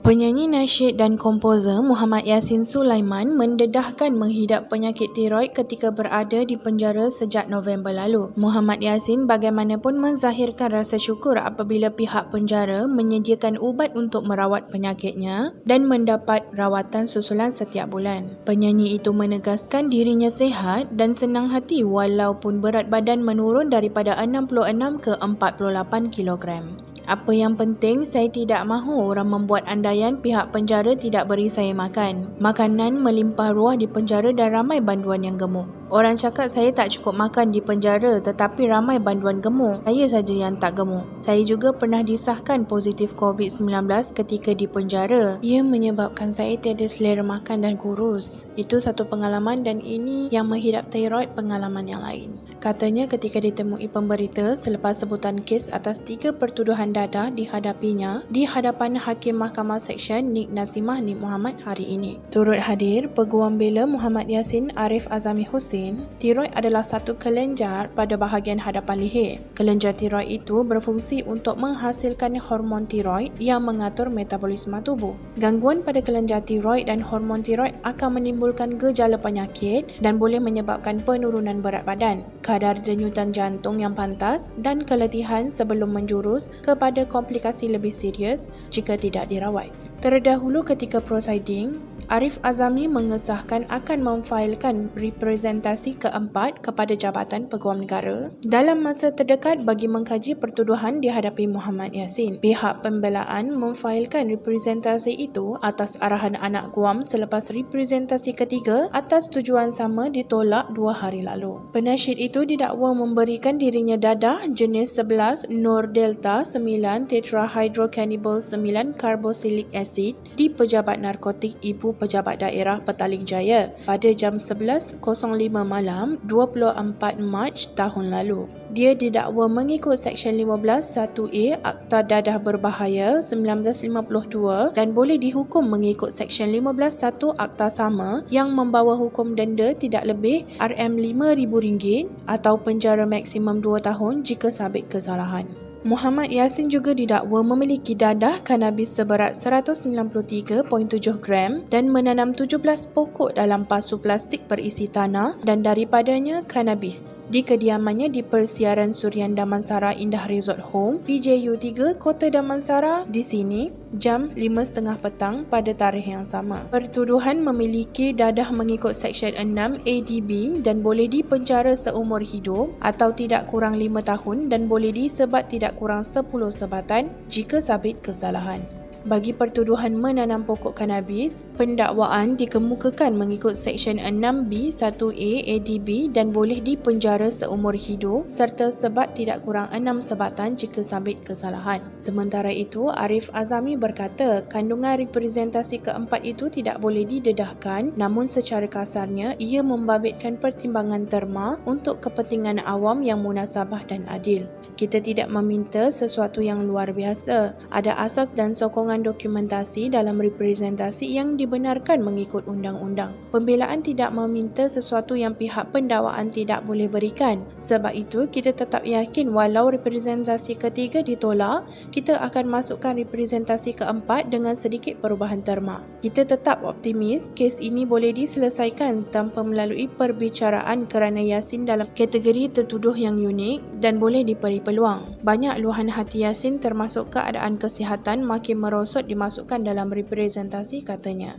Penyanyi nasyid dan komposer Muhammad Yassin Sulaiman mendedahkan menghidap penyakit tiroid ketika berada di penjara sejak November lalu. Muhammad Yassin bagaimanapun menzahirkan rasa syukur apabila pihak penjara menyediakan ubat untuk merawat penyakitnya dan mendapat rawatan susulan setiap bulan. Penyanyi itu menegaskan dirinya sihat dan senang hati walaupun berat badan menurun daripada 66 ke 48 kilogram. Apa yang penting, saya tidak mahu orang membuat andaian pihak penjara tidak beri saya makan. Makanan melimpah ruah di penjara dan ramai banduan yang gemuk. Orang cakap saya tak cukup makan di penjara tetapi ramai banduan gemuk. Saya saja yang tak gemuk. Saya juga pernah disahkan positif COVID-19 ketika di penjara. Ia menyebabkan saya tiada selera makan dan kurus. Itu satu pengalaman dan ini yang menghidap tiroid pengalaman yang lain. Katanya ketika ditemui pemberita selepas sebutan kes atas 3 pertuduhan dadah dihadapinya di hadapan Hakim Mahkamah Seksyen Nik Nazimah Nik Muhammad hari ini. Turut hadir Peguam Bela Muhammad Yassin Arif Azami Hussein. Tiroid adalah satu kelenjar pada bahagian hadapan leher. Kelenjar tiroid itu berfungsi untuk menghasilkan hormon tiroid yang mengatur metabolisme tubuh. Gangguan pada kelenjar tiroid dan hormon tiroid akan menimbulkan gejala penyakit dan boleh menyebabkan penurunan berat badan, kadar denyutan jantung yang pantas dan keletihan sebelum menjurus kepada komplikasi lebih serius jika tidak dirawat. Terdahulu ketika prosiding, Arif Azami mengesahkan akan memfailkan representasi keempat kepada Jabatan Peguam Negara dalam masa terdekat bagi mengkaji pertuduhan dihadapi Muhammad Yassin. Pihak pembelaan memfailkan representasi itu atas arahan anak Guam selepas representasi ketiga atas tujuan sama ditolak 2 hari lalu. Penasyid itu didakwa memberikan dirinya dadah jenis 11 Nordelta 9 tetrahydrocannabinol 9 carboxylic acid di Pejabat Narkotik Ibu Pejabat Daerah Petaling Jaya pada jam 11.05 malam 24 Mac tahun lalu. Dia didakwa mengikut Seksyen 15(1)A Akta Dadah Berbahaya 1952 dan boleh dihukum mengikut Seksyen 15(1) Akta sama yang membawa hukum denda tidak lebih RM5,000 atau penjara maksimum 2 tahun jika sabit kesalahan. Muhammad Yassin juga didakwa memiliki dadah kanabis seberat 193.7 gram dan menanam 17 pokok dalam pasu plastik berisi tanah dan daripadanya kanabis di kediamannya di Persiaran Surian Damansara Indah Resort Home, PJU 3, Kota Damansara di sini, jam 5.30 petang pada tarikh yang sama. Pertuduhan memiliki dadah mengikut Seksyen 6 ADB dan boleh dipenjara seumur hidup atau tidak kurang 5 tahun dan boleh disebat tidak kurang 10 sebatan jika sabit kesalahan. Bagi pertuduhan menanam pokok kanabis, pendakwaan dikemukakan mengikut Seksyen 6B(1)A ADB dan boleh dipenjara seumur hidup serta sebat tidak kurang 6 sebatan jika sabit kesalahan. Sementara itu, Arif Azami berkata kandungan representasi keempat itu tidak boleh didedahkan, namun secara kasarnya ia membabitkan pertimbangan terma untuk kepentingan awam yang munasabah dan adil. Kita tidak meminta sesuatu yang luar biasa. Ada asas dan sokongan dokumentasi dalam representasi yang dibenarkan mengikut undang-undang. Pembelaan tidak meminta sesuatu yang pihak pendakwaan tidak boleh berikan. Sebab itu, kita tetap yakin walau representasi ketiga ditolak, kita akan masukkan representasi keempat dengan sedikit perubahan terma. Kita tetap optimis kes ini boleh diselesaikan tanpa melalui perbicaraan kerana Yassin dalam kategori tertuduh yang unik dan boleh diberi peluang. Banyak luahan hati Yassin termasuk keadaan kesihatan makin merosot dimasukkan dalam representasi katanya.